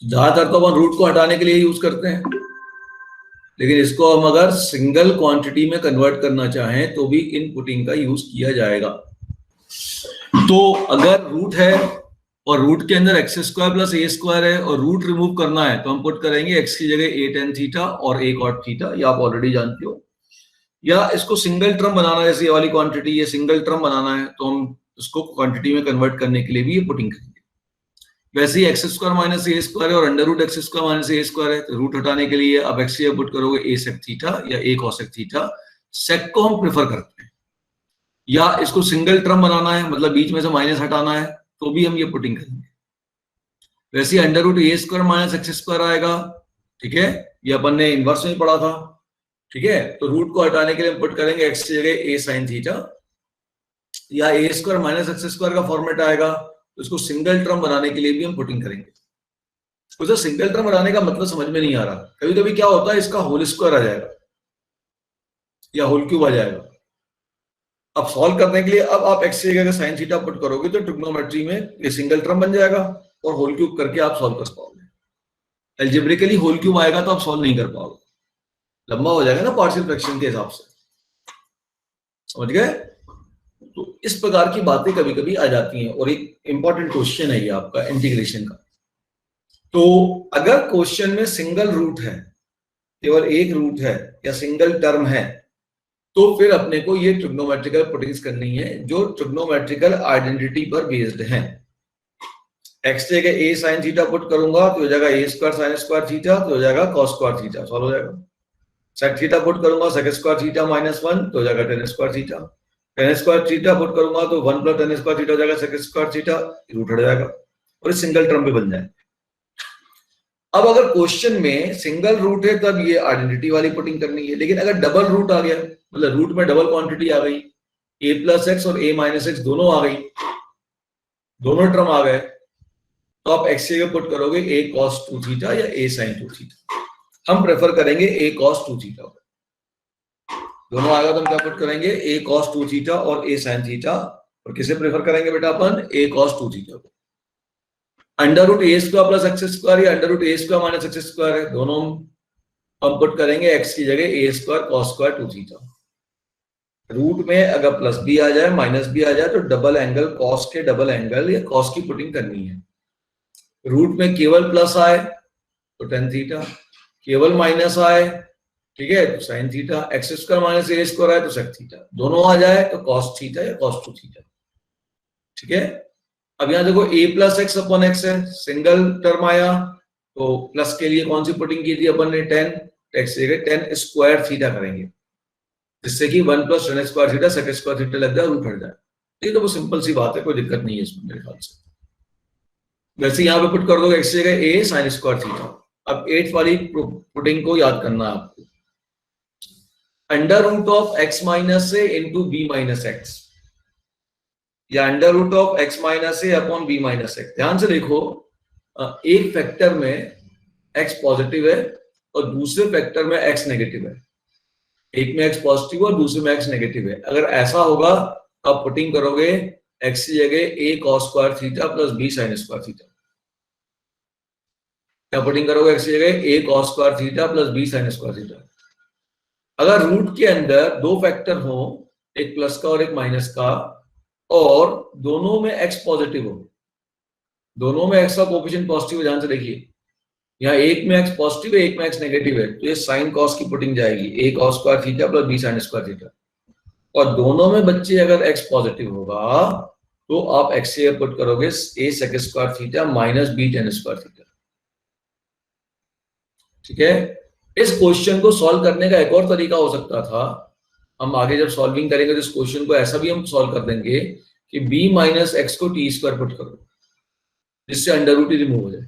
ज्यादातर तो अपन रूट को हटाने के लिए यूज करते हैं, लेकिन इसको हम अगर सिंगल क्वांटिटी में कन्वर्ट करना चाहें तो भी इन पुटिंग का यूज किया जाएगा। तो अगर रूट है और रूट के अंदर एक्स स्क्वायर प्लस ए स्क्वायर है और रूट रिमूव करना है तो हम पुट करेंगे एक्स की जगह ए टेन थीटा और ए कॉट थीटा, ये आप ऑलरेडी जानते हो। या इसको सिंगल टर्म बनाना है, जैसे ये वाली क्वांटिटी ये सिंगल टर्म बनाना है तो हम इसको क्वांटिटी में कन्वर्ट करने के लिए भी ये पुटिंग करेंगे। वैसे ही x square minus a square है और under root x square minus a square है, तो रूट हटाने के लिए अब एक्स पुट करोगे ए सेक थीटा या ए कॉसेक थीटा। सेक को हम प्रेफर करते हैं, या इसको सिंगल टर्म बनाना है मतलब बीच में से माइनस हटाना है तो भी हम ये पुटिंग करेंगे। वैसे under root a square minus x square आएगा, ठीक है, ये अपन ने इनवर्स में पढ़ा था, ठीक है। तो रूट को हटाने के लिए हम पुट करेंगे एक्स की जगह ए साइन थीटा, या ए स्क्वायर माइनस एक्स स्क्वायर का फॉर्मेट आएगा तो इसको सिंगल टर्म बनाने के लिए भी हम पुटिंग करेंगे। तो सिंगल टर्म बनाने का मतलब समझ में नहीं आ रहा, कभी कभी क्या होता है इसका होल स्क्वायर आ जाएगा या होल क्यूब आ जाएगा। अब सॉल्व करने के लिए अब आप एक्स की जगह साइन थीटा पुट करोगे तो ट्रिग्नोमेट्री में ये सिंगल टर्म बन जाएगा और होल क्यूब करके आप सॉल्व कर पाओगे। एल्जेब्रिकली होल क्यूब आएगा तो आप सॉल्व नहीं कर पाओगे, लंबा हो जाएगा ना पार्शियल फ्रैक्शन के हिसाब से, समझ गए। तो इस प्रकार की बातें कभी कभी आ जाती हैं और एक इंपॉर्टेंट क्वेश्चन है ये आपका इंटीग्रेशन का। तो अगर क्वेश्चन में सिंगल रूट है, केवल एक रूट है या सिंगल टर्म है, तो फिर अपने को ये ट्रिग्नोमेट्रिकल पुटिंग्स करनी है जो ट्रिग्नोमेट्रिकल आइडेंटिटी पर बेस्ड है। एक्स जगह ए साइन थीटा पुट करूंगा तो हो जाएगा ए स्क्वायर साइन स्क्वायर थीटा, तो हो जाएगा कॉस स्क्वायर थीटा, सॉल्व हो जाएगा। सेक थीटा पुट करूंगा सेक स्क्वायर थीटा माइनस 1 तो हो जाएगा ten square theta. Ten square theta put करूंगा तो 1 प्लस टेन स्क्वायर थीटा हो जाएगा सेक स्क्वायर थीटा, रूट हट जाएगा और इस सिंगल टर्म पे बन जाए। अब अगर क्वेश्चन में सिंगल रूट है तब ये आइडेंटिटी वाली पुटिंग करनी है, लेकिन अगर डबल रूट आ गया मतलब रूट में डबल क्वांटिटी आ गई, ए प्लस एक्स और ए माइनस एक्स दोनों आ गई, दोनों टर्म आ गए, तो आप एक्स की जगह पुट करोगे ए कॉस 2 थीटा या ए साइन 2 थीटा। हम प्रेफर करेंगे ए कॉस 2 थीटा, दोनों आएगा तो हम क्या पुट करेंगे ए कॉस 2 थीटा और ए साइन थीटा। और किसे प्रेफर करेंगे बेटा अपन, ए कॉस 2 थीटा को। Under root a square plus x square या under root a square minus x square है, दोनों हम पुट करेंगे एक्स की जगह a square cos square 2 theta. Root में अगर प्लस भी आ जाए माइनस भी आ जाए तो डबल एंगल कॉस के डबल एंगल या कॉस की पुटिंग करनी है। रूट में केवल प्लस आए तो टेन थीटा, केवल माइनस आए, ठीक है, तो sine theta, x square minus a square आए तो सेक थीटा, दोनों आ जाए तो कॉस थीटा या कॉस 2 थीटा, ठीक है। अब यहां देखो a plus x upon x है, सिंगल टर्म आया तो प्लस के लिए कौन सी पुटिंग की थी अपन ने 10, एक्स जगह 10 स्क्वायर थीटा करेंगे जिससे कि 1 plus tan square theta sec square theta लग जाए, रूट हट जाए। ये तो वो सिंपल सी बात है, कोई दिक्कत नहीं है इसमें मेरे ख्याल से। वैसे यहां पे पुट कर दोगे एक्स जगह a साइन स्क्वायर थीटा। अब 8th वाली पुटिंग को याद करना है आपको, under root of x minus a into b minus x या under root of x minus a upon b minus x. ध्यान से देखो, एक फैक्टर में एक्स पॉजिटिव है और दूसरे फैक्टर में एक्स नेगेटिव है, एक में एक्स पॉजिटिव और दूसरे में एक्स नेगेटिव है। अगर ऐसा होगा तो आप पुटिंग करोगे एक्स की जगह a cos square theta plus b sine square theta. क्या पुटिंग करोगे एक्स की जगह a cos square theta plus b sine square theta. अगर रूट के अंदर दो फैक्टर हो, एक प्लस का और एक माइनस का, और दोनों में x पॉजिटिव हो, दोनों में x का कोएफिशिएंट पॉजिटिव है, ध्यान से देखिए, यहाँ एक में x पॉजिटिव है एक में x नेगेटिव है, तो ये साइन कॉस की पुटिंग जाएगी a cos square theta plus b sign square theta. और दोनों में बच्चे अगर x पॉजिटिव होगा तो आप x से पुट करोगे a sec square theta minus b tan square theta, ठीक है। इस क्वेश्चन को सॉल्व करने का एक और तरीका हो सकता था, हम आगे जब सॉल्विंग करेंगे तो इस क्वेश्चन को ऐसा भी हम सॉल्व कर देंगे कि b माइनस एक्स को टी स्क्वायर पुट करो जिससे अंडर रूट ही रिमूव हो जाए,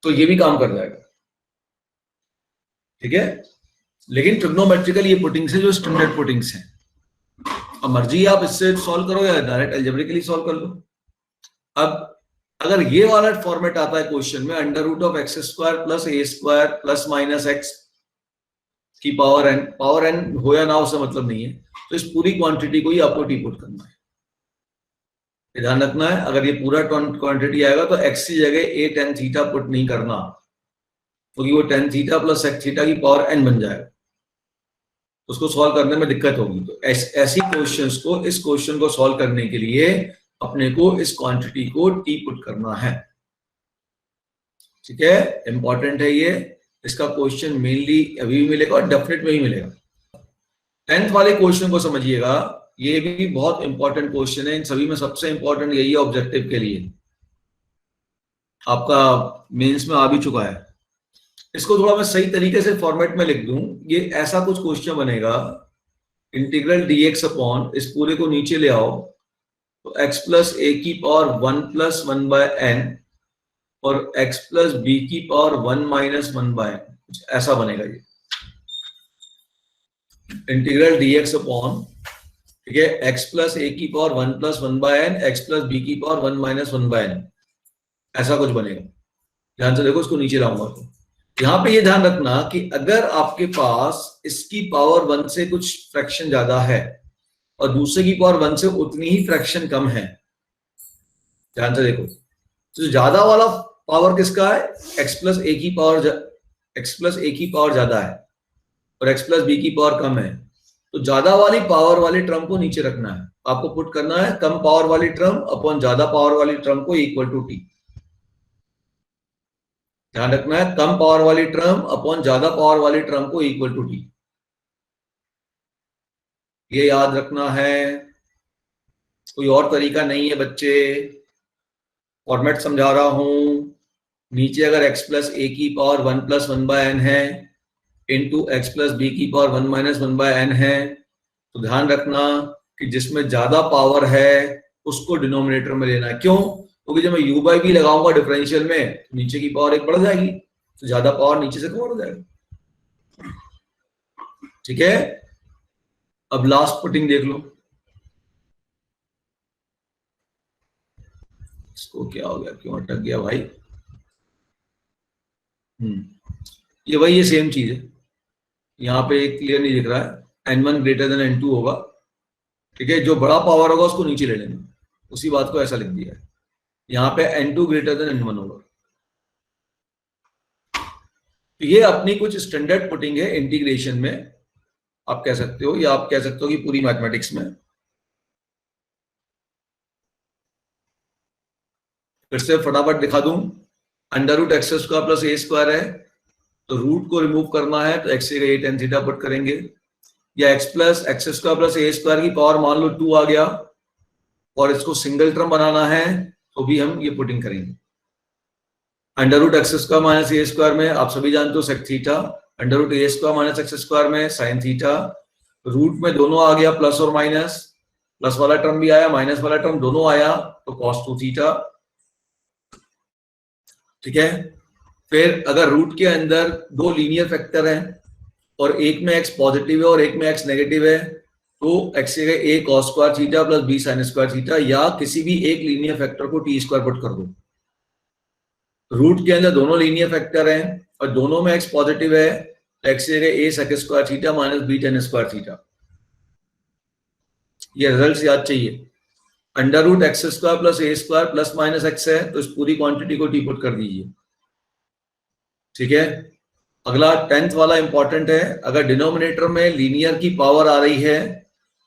तो ये भी काम कर जाएगा, ठीक है। लेकिन ट्रिग्नोमेट्रिकल ये पुटिंग्स है जो स्टैंडर्ड पुटिंग्स हैं। अब मर्जी आप इससे सॉल्व करो या डायरेक्ट अलजेब्रिकली सॉल्व कर लो। अब अगर ये वाला फॉर्मेट आता है क्वेश्चन में, under root of X square plus A square plus minus X की पावर एन हो या ना उससे मतलब नहीं है, तो इस पूरी क्वांटिटी को ही आपको टी पुट करना है। ध्यान रखना है, अगर ये पूरा क्वांटिटी आएगा तो x की जगह a tan थीटा पुट नहीं करना, क्योंकि वो tan theta plus sec theta की पावर n बन जाएगा, उसको सॉल्व करने में दिक्कत होगी। तो ऐसी क्वेश्चंस को, इस क्वेश्चन को सॉल्व करने के लिए अपने को इस क्वांटिटी को t पुट करना है। ठीक है, इंपॉर्टेंट है ये, इसका क्वेश्चन मेनली अभी भी मिलेगा और डेफिनेट में ही मिलेगा। 10th वाले क्वेश्चन को समझिएगा, ये भी बहुत इंपॉर्टेंट क्वेश्चन है, इन सभी में सबसे इंपॉर्टेंट यही है ऑब्जेक्टिव के लिए, आपका मेंस में आ भी चुका है। इसको थोड़ा मैं सही तरीके से फॉर्मेट में लिख दूं, ये ऐसा कुछ क्वेश्चन बनेगा, इंटीग्रल dx अपॉन, इस पूरे को नीचे ले आओ तो x प्लस a की पावर 1 प्लस 1 बाय n और x प्लस b की पावर 1 माइनस 1 बाय n, कुछ ऐसा बनेगा ये इंटीग्रल dx अपॉन, ठीक है, x प्लस a की power 1 plus 1 by n, x plus b की पावर 1 माइनस 1 बाय n, ऐसा कुछ बनेगा। ध्यान से देखो, इसको नीचे लाऊंगा तो यहां पे ये ध्यान रखना कि अगर आपके पास इसकी पावर 1 से कुछ फ्रैक्शन ज्यादा है और दूसरे की पावर 1 से उतनी ही फ्रैक्शन कम है, ध्यान से देखो, तो ज्यादा वाला पावर किसका है, x प्लस a की पावर ज्यादा है और x प्लस b की पावर कम है, तो ज्यादा वाली पावर वाले टर्म को नीचे रखना है, आपको पुट करना है कम पावर वाली टर्म अपॉन ज्यादा पावर वाली टर्म को इक्वल टू t। ध्यान रखना है, कम पावर वाली टर्म अपॉन ज्यादा पावर वाली टर्म को इक्वल टू t, ये याद रखना है, कोई और तरीका नहीं है बच्चे, फॉर्मेट समझा रहा हूं। नीचे अगर x प्लस a की पावर 1 प्लस 1 बाय n है इंटू x प्लस b की पावर 1 माइनस 1 बाय n है, तो ध्यान रखना कि जिसमें ज्यादा पावर है उसको डिनोमिनेटर में लेना है। क्यों? क्योंकि जब मैं u बाई b लगाऊंगा डिफरेंशियल में तो नीचे की पावर एक बढ़ जाएगी, तो ज्यादा पावर नीचे से कम हो जाएगा। ठीक है, अब लास्ट पुटिंग देख लो, इसको क्या हो गया, क्यों अटक गया भाई? ये वही, ये सेम चीज है, यहाँ पे क्लियर नहीं दिख रहा है, n1 ग्रेटर देन n2 होगा, ठीक है, जो बड़ा पावर होगा उसको नीचे ले लेंगे, उसी बात को ऐसा लिख दिया है, यहाँ पे n2 ग्रेटर देन n1 होगा। तो ये अपनी कुछ स्टैंडर्ड पुटिंग है इंटीग्रेशन में, आप कह सकते हो, या आप कह सकते हो कि पूरी मैथमेटिक्स में। फिर से फटाफट दिखा दूं, under root x square plus ए स्क्वायर है, तो रूट को रिमूव करना है तो x a tan theta put करेंगे, या x plus x square plus ए स्क्वायर की पावर मान लो 2 आ गया और इसको सिंगल टर्म बनाना है तो भी हम ये पुटिंग करेंगे। Under root x square minus a square में आप सभी जानते हो sec theta, under root a square minus x square में साइन थीटा, रूट में दोनों आ गया प्लस और माइनस, प्लस वाला टर्म भी आया माइनस वाला टर्म दोनों आया तो कॉस 2 थीटा। ठीक है, फिर अगर रूट के अंदर दो लीनियर फैक्टर हैं और एक में x पॉजिटिव है और एक में x नेगेटिव है तो x से a cos square theta plus b sin square theta, या किसी भी एक लीनियर फैक्टर को t स्क्वायर पुट कर दो। रूट के अंदर दोनों लीनियर फैक्टर हैं और दोनों में x पॉजिटिव है तो x से a sec square theta minus b tan square theta. ये रिजल्ट याद चाहिए, under root x square plus ए स्क्वायर प्लस माइनस एक्स है तो इस पूरी क्वांटिटी को टी पुट कर दीजिए। ठीक है, अगला 10th वाला इंपॉर्टेंट है, अगर डिनोमिनेटर में लीनियर की पावर आ रही है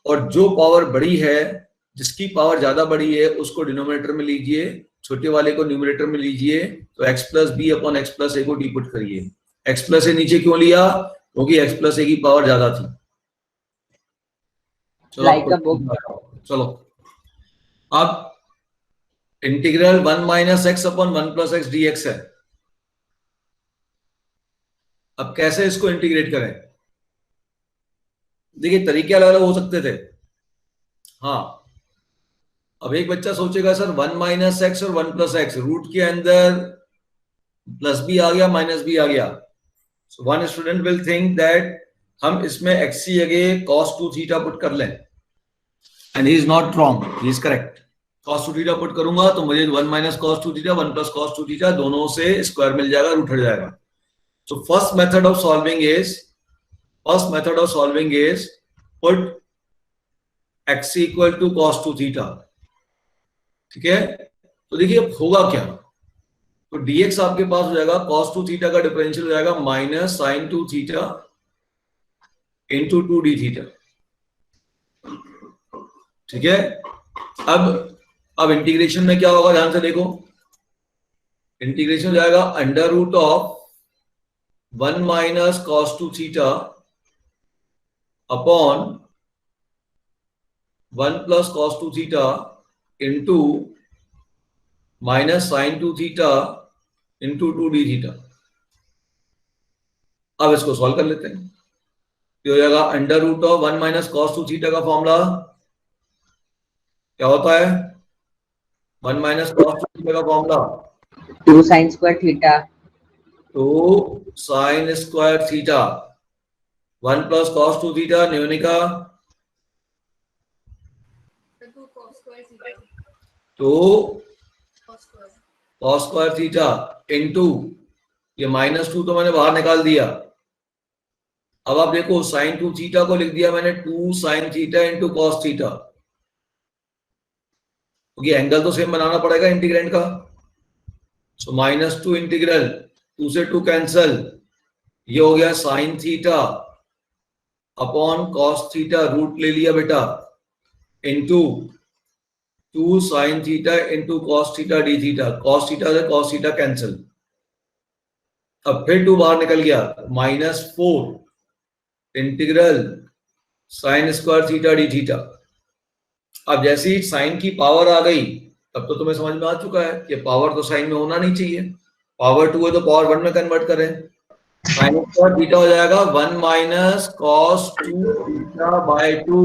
और जो पावर बड़ी है, जिसकी पावर ज्यादा बड़ी है उसको डिनोमिनेटर में लीजिए, छोटे वाले को न्यूमरेटर में लीजिए, तो x plus b upon x plus a को टी पुट करिए। x प्लस ए नीचे क्यों लिया? क्योंकि x प्लस ए की पावर ज्यादा थी। चलो अब integral 1 minus X upon 1 plus X D x है। अब कैसे इसको इंटीग्रेट करें? देखिए तरीके अलग अलग हो सकते थे। हाँ, अब एक बच्चा सोचेगा सर 1 माइनस एक्स और 1 प्लस एक्स, रूट के अंदर प्लस भी आ गया माइनस भी आ गया, so one student will think that हम इसमें एक्स की जगह cos 2 थीटा पुट कर लें, and he is not wrong, he is correct. cos 2 theta put करूंगा तो मुझे 1 minus cos 2 theta 1 plus cos 2 theta दोनों से स्क्वायर मिल जाएगा, रूट हट जाएगा। So first method of solving is put x equal to cos 2 theta ठीक है, तो देखिए अब होगा क्या, तो dx आपके पास हो जाएगा cos 2 थीटा का डिफरेंशियल हो जाएगा minus sine 2 theta into 2 D theta. ठीक है, अब इंटीग्रेशन में क्या होगा, ध्यान से देखो, इंटीग्रेशन हो जाएगा under root of 1 minus cos 2 theta upon 1 plus cos 2 theta into minus sine 2 theta into 2 D theta. अब इसको सॉल्व कर लेते हैं, तो हो जाएगा under root of 1 minus cos 2 theta का फॉर्मूला क्या होता है, 1 माइनस cos 2 थीटा का formula 2 sin square theta 2 sin square theta 1 plus cos 2 theta न्यूनिका 2 cos square theta into ये माइनस 2 तो मैंने बाहर निकाल दिया। अब आप देखो साइन 2 थीटा को लिख दिया मैंने 2 sin theta into cos theta, क्योंकि एंगल तो सेम बनाना पड़ेगा इंटीग्रेंड का। सो माइनस 2 इंटीग्रल 2 से 2 कैंसल, ये हो गया sine theta upon cos theta, root ले लिया बेटा, into 2 sin theta into cos theta D theta, cos theta से कॉस थीटा कैंसल, अब फिर 2 बाहर निकल गया, minus 4 integral sine square theta D theta. अब जैसे ही साइन की पावर आ गई तब तो तुम्हें समझ में आ चुका है कि पावर तो साइन में होना नहीं चाहिए, पावर 2 है तो पावर 1 में कन्वर्ट करें, साइन स्क्वायर थीटा हो जाएगा 1 माइनस कॉस 2 थीटा बाय 2।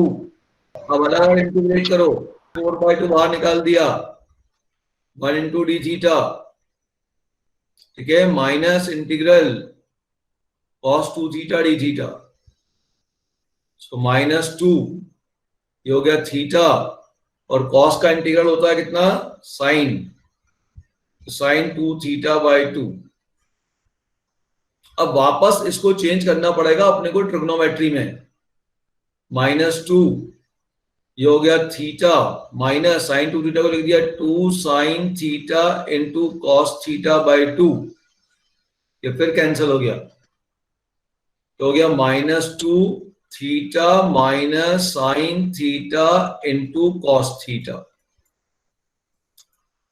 अब अलग इंटीग्रेट करो, 4/2 बाहर निकाल दिया, 1 इंटू डी थीटा, ठीक है, minus integral cos 2 theta D theta, so minus 2, ये हो गया थीटा, और कॉस का इंटीग्रल होता है कितना, साइन, साइन 2 थीटा बाय 2। अब वापस इसको चेंज करना पड़ेगा अपने को ट्रिग्नोमेट्री में, माइनस 2, ये हो गया थीटा, माइनस साइन 2 थीटा को लिख दिया 2 sign theta into cos theta by 2, ये फिर कैंसिल हो गया, तो हो गया minus 2 theta minus sine theta into cos theta.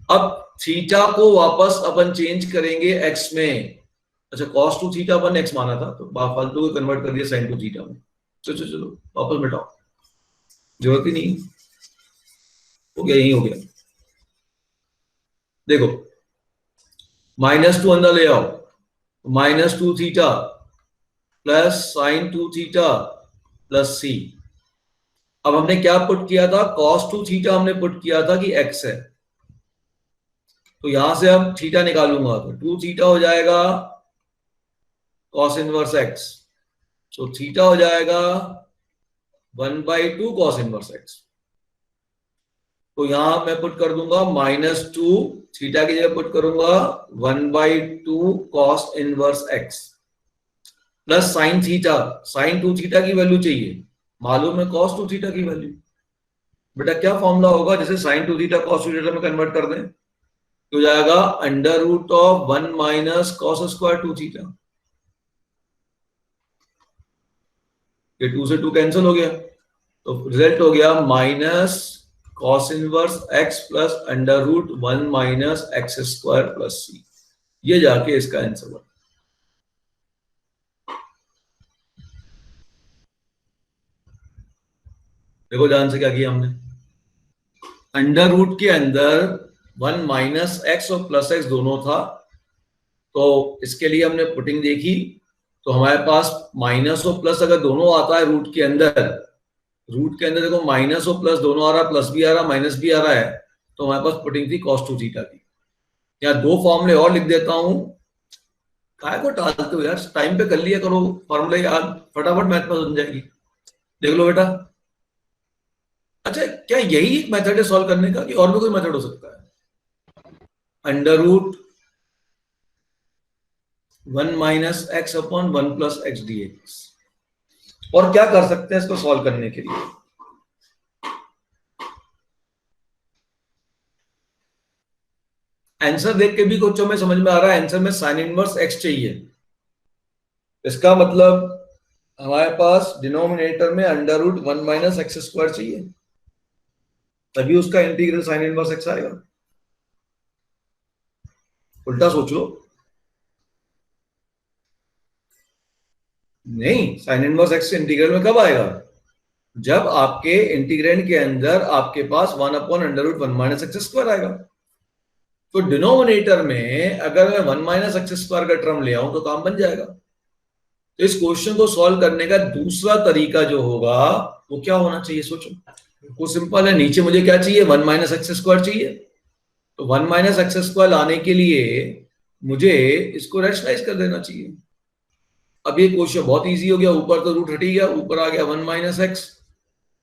अब थीटा को वापस अपन चेंज करेंगे एक्स में, अच्छा cos 2 थीटा अपन एक्स माना था तो फालतू को कन्वर्ट कर दिया sin 2 थीटा में, चलो चलो वापस मिटाओ, जरूरत ही नहीं, हो गया, यही हो गया। देखो माइनस 2 अंदर ले आओ, minus 2 theta plus sine 2 theta plus c. अब हमने क्या पुट किया था, cos 2 थीटा हमने पुट किया था कि x है, तो यहां से अब थीटा निकालूंगा तो 2 थीटा हो जाएगा cos इनवर्स x, तो थीटा हो जाएगा 1/2 cos इनवर्स x। तो यहां मैं पुट कर दूंगा माइनस 2, थीटा की जगह पुट करूंगा 1/2 cos inverse x plus sine theta, sine 2 theta की वैल्यू चाहिए, मालूम है cos 2 थीटा की वैल्यू, बेटा क्या फॉर्मूला होगा, जैसे साइन 2 थीटा cos 2 थीटा में कन्वर्ट कर दें तो जाएगा under root of 1 minus cos square 2 theta, ये 2 से 2 कैंसिल हो गया, तो रिजल्ट हो गया minus cos inverse x plus under root 1 minus x square plus c, ये जाके इसका आंसर हुआ। देखो ध्यान से क्या किया हमने, अंडर रूट के अंदर 1 माइनस एक्स और प्लस एक्स दोनों था, तो इसके लिए हमने पुटिंग देखी, तो हमारे पास माइनस और प्लस अगर दोनों आता है रूट के अंदर, रूट के अंदर देखो माइनस और प्लस दोनों आ रहा, प्लस भी आ रहा माइनस भी आ रहा है, तो हमारे पास पुटिंग थी cos 2 थीटा की। या 2 फॉर्मूले और लिख देता हूं, काय को टालते हो यार, टाइम पे कर लिया करो फॉर्मूले यार, फटाफट मैथ में बन जाएगी, देख लो बेटा। अच्छा क्या यही एक मेथड है सॉल्व करने का कि और भी कोई मेथड हो सकता है, under root 1 minus X upon 1 plus X D X, और क्या कर सकते हैं इसको सॉल्व करने के लिए, आंसर देख के भी कुछ में समझ में आ रहा है, आंसर में साइन इनवर्स एक्स चाहिए। इसका मतलब हमारे पास डिनोमिनेटर में under root 1 minus x square चाहिए, तभी उसका इंटीग्रल साइन इनवर्स एक्स आएगा। उल्टा सोच लो, नहीं, साइन इनवर्स एक्स इंटीग्रल में कब आएगा? जब आपके इंटीग्रेंड के अंदर आपके पास 1 upon under root 1 minus x square आएगा। तो डिनोमिनेटर में अगर मैं 1 माइनस एक्स स्क्वायर का टर्म ले आऊं तो काम बन जाएगा। तो इस क्वेश्चन को सॉल्व करने का दूसरा तरीका जो होगा वो क्या होना चाहिए, सोचो। वो सिंपल है, नीचे मुझे क्या चाहिए, 1 माइनस एक्स स्क्वायर चाहिए। तो 1 माइनस एक्स स्क्वायर लाने के लिए मुझे इसको रैशनलाइज कर देना चाहिए। अब ये क्वेश्चन बहुत इजी हो गया, ऊपर तो रूट हट ही गया, ऊपर आ गया 1 माइनस एक्स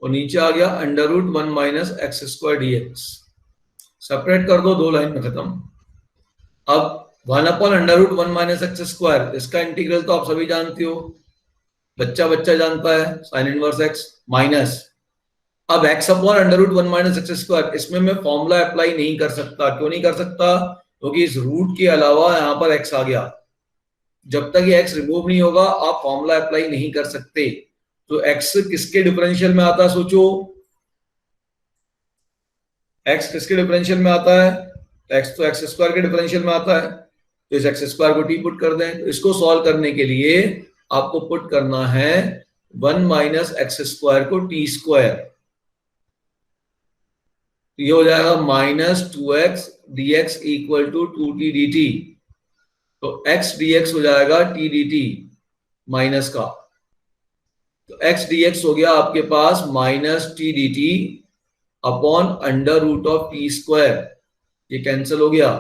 और नीचे आ गया under root 1 minus x square DX. Separate कर दो, 2 लाइन में खत्म। अब 1 upon under root 1 minus x square, इसका इंटीग्रल तो आप सभी जानते हो, बच्चा बच्चा जानता है, साइन इनवर्स एक्स माइनस। अब x upon under root 1 minus x square, इसमें मैं फॉर्मूला अप्लाई नहीं कर सकता। क्यों नहीं कर सकता? क्योंकि इस रूट के अलावा यहां पर x आ गया। जब तक ये x रिमूव नहीं होगा आप फॉर्मूला अप्लाई नहीं कर सकते। तो x किसके डिफरेंशियल में आता है, सोचो। x किसके डिफरेंशियल में आता है? x तो एक्स स्क्वायर के डिफरेंशियल में आता है। तो इस एक्स स्क्वायर को टी पुट कर दें। तो इसको सॉल्व करने के लिए आपको पुट करना है 1 माइनस एक्स स्क्वायर को टी स्क्वायर। ये हो जाएगा minus 2x dx equal to 2t dt। तो x dx हो जाएगा t dt माइनस का। तो x dx हो गया आपके पास minus t dt upon under root of t square. ये कैंसिल हो गया।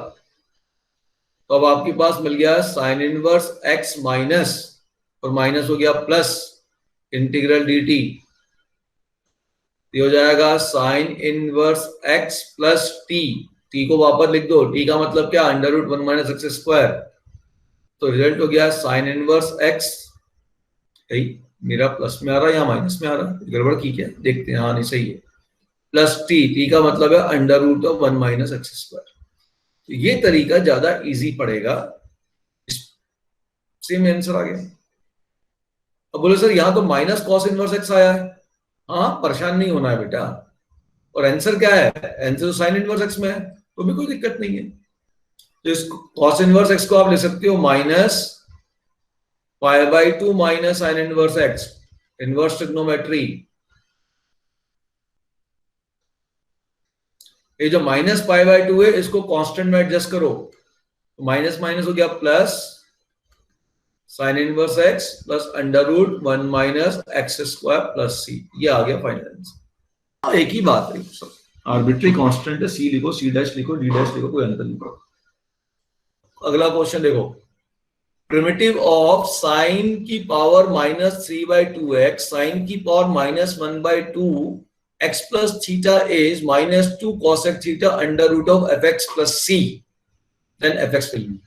तो अब आपके पास मिल गया साइन इनवर्स x माइनस और माइनस हो गया प्लस इंटीग्रल dt। ये हो जाएगा sine inverse x plus t. T को वापस लिख दो, टी का मतलब क्या, under root 1 minus x square. तो रिजल्ट हो गया साइन इनवर्स x, मेरा प्लस में आ रहा है या माइनस में आ रहा है, गड़बड़ की क्या, देखते हैं। हाँ नहीं सही है, प्लस टी, टी का मतलब है under root of 1 minus x square. तो ये तरीका ज्यादा इजी पड़ेगा, सेम आंसर आ गया। अब बोले सर यहां तो माइनस कॉस इनवर्स एक्स आया है। हाँ, परेशान नहीं होना है बेटा। और आंसर क्या है, आंसर तो साइन इनवर्स एक्स में है, तो भी कोई दिक्कत नहीं है। तो इस कॉस इनवर्स एक्स को आप ले सकते हो minus pi by 2 minus sign inverse x, inverse trigonometry. ये जो माइनस पाई बाई 2 है इसको कांस्टेंट में एडजस्ट करो, तो माइनस माइनस हो गया plus sine inverse x plus under root 1 minus x square plus c. ये आ गया फाइनल आंसर। एक ही बात है, सब आर्बिट्री कांस्टेंट है, सी लिखो, सी डैश लिखो, डी डैश लिखो, कोई अंतर नहीं पड़ता। अगला क्वेश्चन देखो, प्रिमिटिव ऑफ साइन की पावर माइनस 3/2x साइन की power minus 1/2 x plus theta is minus 2 cosec theta under root of fx plus c, then fx will be.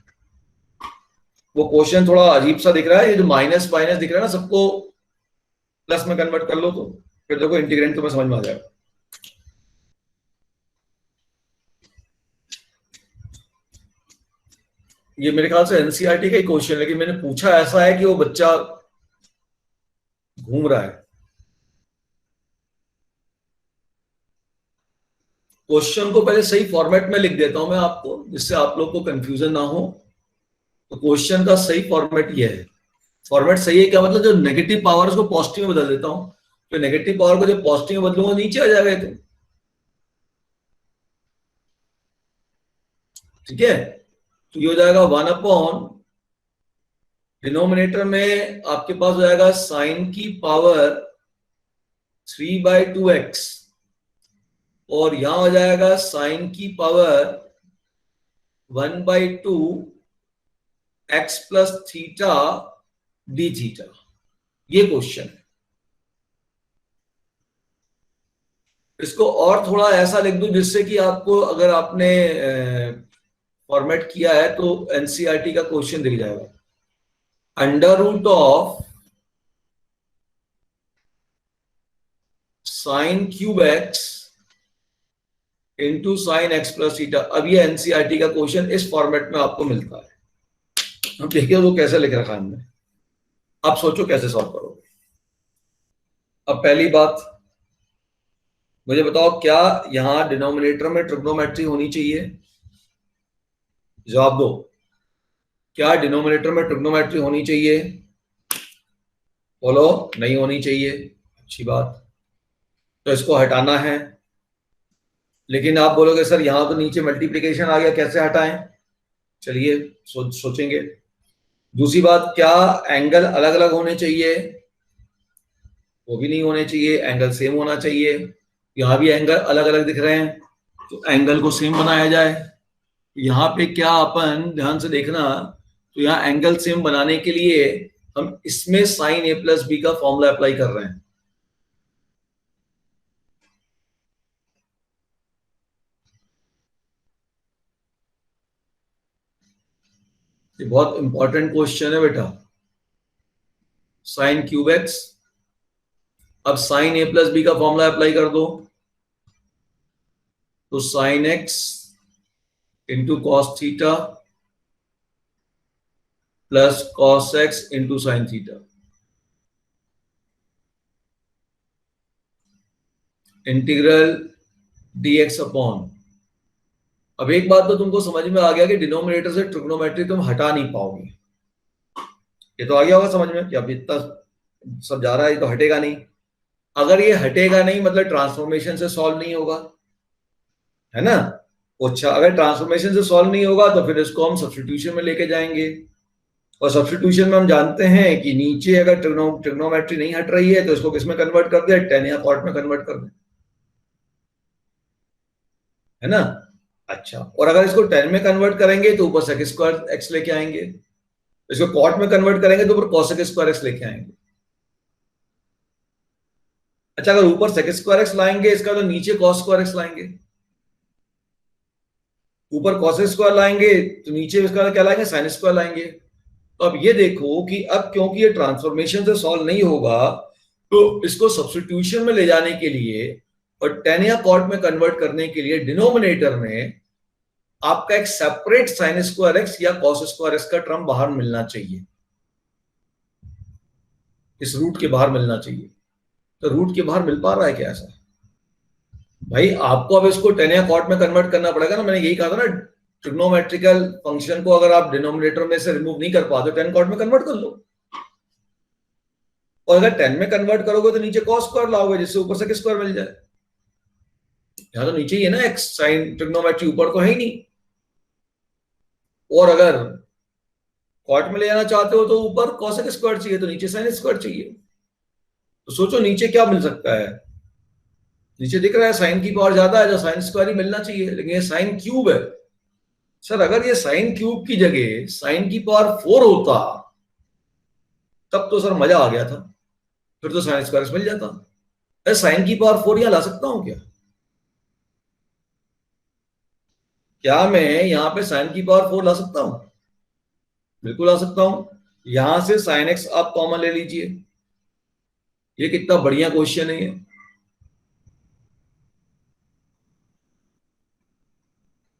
वो क्वेश्चन थोड़ा अजीब सा दिख रहा है, ये जो माइनस माइनस दिख रहा है ना, सबको प्लस में कन्वर्ट कर लो तो फिर देखो इंटीग्रेंट तुम्हें समझ में आ जाएगा। ये मेरे ख्याल से एनसीईआरटी का ही क्वेश्चन है, लेकिन मैंने पूछा ऐसा है कि वो बच्चा घूम रहा है। क्वेश्चन को पहले सही फॉर्मेट में लिख देता हूं मैं आपको, जिससे आप लोग को कंफ्यूजन ना हो। तो क्वेश्चन का सही फॉर्मेट ये है। फॉर्मेट सही है क्या मतलब, जो नेगेटिव पावर उसको पॉजिटिव में बदल देता हूं। तो नेगेटिव पावर को जब पॉजिटिव में बदलूंगा नीचे आ जाएगा तो, ठीक है। तो ये हो जाएगा 1 अपॉन, डिनोमिनेटर में आपके पास हो जाएगा साइन की पावर 3/2x और यहां हो जाएगा साइन की power 1/2 x plus theta D theta. ये क्वेश्चन है। इसको और थोड़ा ऐसा लिख दूं जिससे कि आपको, अगर आपने फॉर्मेट किया है तो एनसीईआरटी का क्वेश्चन दिख जाएगा। Under root of sine cube X into sine X plus theta. अब ये एनसीईआरटी का क्वेश्चन इस फॉर्मेट में आपको मिलता है। अब देखिए वो कैसे लिख रखा है हमने, आप सोचो कैसे सॉल्व करोगे। अब पहली बात मुझे बताओ, क्या यहां डिनोमिनेटर में ट्रिग्नोमेट्री होनी चाहिए? जवाब दो, क्या डिनोमिनेटर में ट्रिग्नोमेट्री होनी चाहिए? बोलो नहीं होनी चाहिए। अच्छी बात, तो इसको हटाना है। लेकिन आप बोलोगे सर यहां तो नीचे मल्टीप्लिकेशन आ गया, कैसे हटाएं? चलिए सोचेंगे। दूसरी बात, क्या एंगल अलग अलग होने चाहिए? वो भी नहीं होने चाहिए, एंगल सेम होना चाहिए। यहां भी एंगल अलग अलग दिख रहे हैं, तो एंगल को सेम बनाया जाए। यहाँ पे क्या अपन ध्यान से देखना, तो यहाँ एंगल सेम बनाने के लिए हम इसमें साइन ए प्लस बी का फॉर्मूला अप्लाई कर रहे हैं। ये बहुत इंपॉर्टेंट क्वेश्चन है बेटा। साइन क्यूब एक्स, अब साइन ए प्लस बी का फॉर्मूला अप्लाई कर दो, तो sine x into cos theta plus cos x into sine theta, integral dx upon. अब एक बात तो तुमको समझ में आ गया कि डिनोमिनेटर से ट्रिग्नोमेट्री तुम हटा नहीं पाओगे। ये तो आ गया होगा समझ में कि अब इतना सब जा रहा है, ये तो हटेगा नहीं। अगर ये हटेगा नहीं मतलब ट्रांसफॉर्मेशन से सॉल्व नहीं होगा, है ना? अच्छा, अगर ट्रांसफॉर्मेशन से सॉल्व नहीं होगा तो फिर इसको हम सब्स्टिट्यूशन में लेके जाएंगे, और सब्स्टिट्यूशन में हम जानते हैं कि नीचे अगर ट्रिग्नोमेट्री नहीं हट रही है तो इसको किस में कन्वर्ट कर दे? टेन या कॉट में कन्वर्ट कर दे, है ना? अच्छा, और अगर इसको टेन में कन्वर्ट करेंगे तो ऊपर सेक स्क्वायर एक्स लेके आएंगे, इसको कॉट में कन्वर्ट करेंगे तो ऊपर कॉसेक स्क्वायर एक्स लेके आएंगे। अच्छा, अगर ऊपर सेक स्क्वायर एक्स लाएंगे इसका तो नीचे कॉस स्क्वायर एक्स लाएंगे, ऊपर कॉसेक स्क्वायर लाएंगे तो नीचे इसका क्या लाएंगे? साइन स्क्वायर लाएंगे। तो अब ये देखो कि अब क्योंकि ये ट्रांसफॉर्मेशन से सॉल्व नहीं होगा तो इसको सब्स्टिट्यूशन में ले जाने के लिए और टेन या कॉट में कन्वर्ट करने के लिए डिनोमिनेटर में आपका एक सेपरेट साइन स्क्वायर एक्स या कॉस स्क्वायर एक्स का टर्म बाहर मिलना चाहिए, इस रूट के बाहर मिलना चाहिए। तो रूट के बाहर मिल पा रहा है क्या ऐसा? भाई आपको अब इसको टेन या कॉट में कन्वर्ट करना पड़ेगा ना। मैंने यही कहा था ना, ट्रिग्नोमेट्रिकल फंक्शन को अगर आप डिनोमिनेटर में से रिमूव नहीं कर पाते टेन कॉट में कन्वर्ट कर लो, और अगर टेन में कन्वर्ट करोगे तो नीचे कॉस स्क्वायर लाओगे जिससे ऊपर से स्क्वायर मिल जाए। यहां तो नीचे ही है ना एक्स, साइन ट्रिग्नोमेट्री ऊपर तो है ही नहीं। और अगर कॉट में ले जाना चाहते हो तो ऊपर कॉसेक स्क्वायर चाहिए, तो नीचे साइन स्क्वायर चाहिए। तो सोचो नीचे क्या मिल सकता है? नीचे दिख रहा है साइन की पावर ज्यादा है, जो साइन स्क्वायर ही मिलना चाहिए, लेकिन ये साइन क्यूब है। सर अगर ये साइन क्यूब की जगह साइन की पावर 4 होता तब तो सर मजा आ गया था, फिर तो साइन स्क्वायर मिल जाता। अरे साइन की पावर 4 यहां ला सकता हूं क्या? क्या मैं यहां पे साइन की पावर 4 ला सकता हूं? बिल्कुल आ सकता हूं। यहां से साइन एक्स आप कॉमन ले लीजिए। ये कितना बढ़िया क्वेश्चन है ये।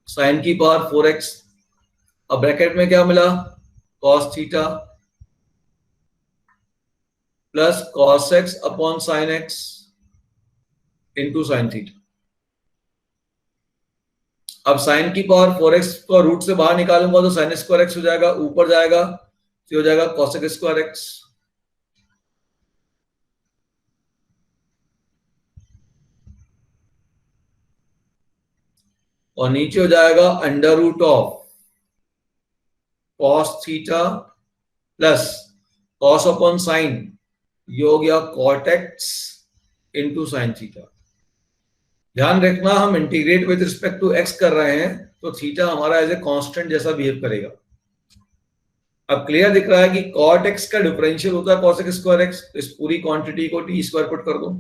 साइन की पावर 4x, अब ब्रैकेट में क्या मिला? Cos theta plus cos x upon sine x into sine theta. अब साइन की पावर 4x को रूट से बाहर निकालूंगा तो साइन स्क्वायर एक्स हो जाएगा, ऊपर जाएगा तो हो जाएगा कॉसेक स्क्वायर एक्स, और नीचे हो जाएगा under root of cos theta plus cos upon sine, ये हो गया cot X into sine theta. ध्यान रखना हम integrate with respect to X कर रहे हैं तो थीटा हमारा एज ए कांस्टेंट जैसा बिहेव करेगा। अब क्लियर दिख रहा है कि कॉट एक्स का डिफरेंशियल होता है कॉसेक स्क्वायर एक्स, तो इस पूरी क्वांटिटी को टी स्क्वायर पुट कर दो।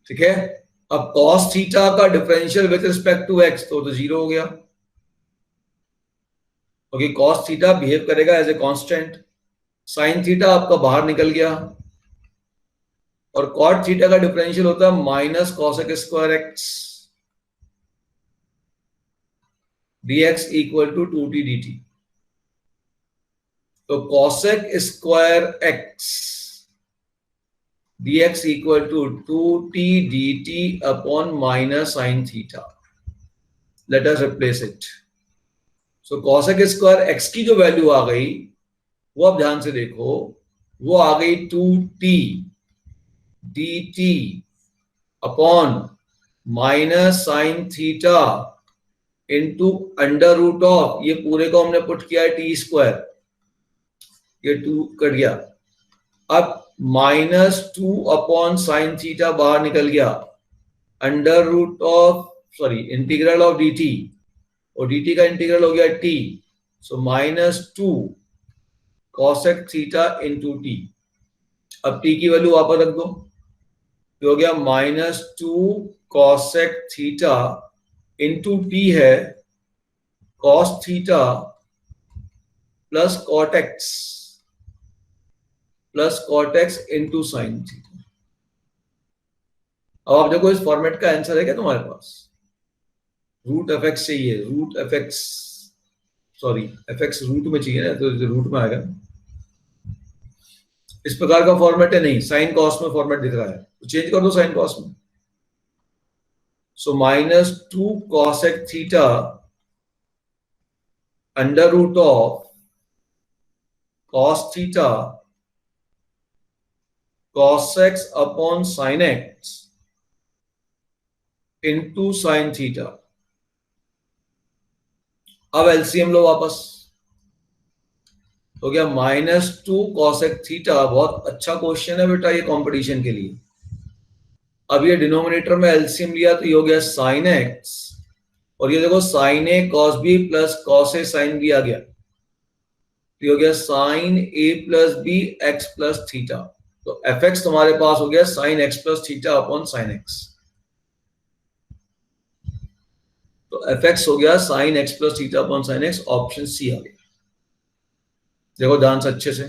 ठीक है, अब cos थीटा का differential with respect to X तो जीरो हो गया, क्योंकि cos थीटा बिहेव करेगा as a constant, sin theta आपका बाहर निकल गया, और cot थीटा का डिफरेंशियल होता है minus cosec square X dx equal to 2t dt। तो cosec square X dx equal to 2t dt upon minus sine theta. Let us replace it. So cosec square X की जो value आ गई वो आप ध्यान से देखो, वो आ गई 2t dt upon minus sine theta into under root of, ये पूरे को हमने पुट किया है टी स्क्वायर, ये 2 कट गया, अब -2 अपॉन साइन थीटा बाहर निकल गया, under root of integral of dt, और dt का इंटीग्रल हो गया t, so -2 cosec theta into t। अब t की वैल्यू वापस रख दो, ये हो गया -2 cosec थीटा इंटू t है cos theta plus cot x into sine theta. अब आप देखो इस फॉर्मेट का आंसर है क्या तुम्हारे पास? रूट एफ एक्स चाहिए, root F X, sorry F X root में चाहिए ना, तो रूट में आएगा। इस प्रकार का फॉर्मेट है, नहीं साइन कॉस में फॉर्मेट दिख रहा है, तो चेंज कर दो साइन कॉस में। So -2 cosec theta under root of cos theta cos x अपॉन sin x into sine theta. अब एलसीएम लो वापस, हो गया -2 cosec थीटा। बहुत अच्छा क्वेश्चन है बेटा ये कंपटीशन के लिए। अब ये डिनोमिनेटर में एलसीएम लिया तो ये हो गया sin x, और ये देखो sin a cos b plus cos a sin b आ गया, तो ये हो गया sin a plus b x plus theta. तो एफ एक्स तुम्हारे पास हो गया sin x plus theta upon sin x। तो एफ एक्स हो गया sin x plus theta upon sin x, option c आ गया। देखो ध्यान से अच्छे से।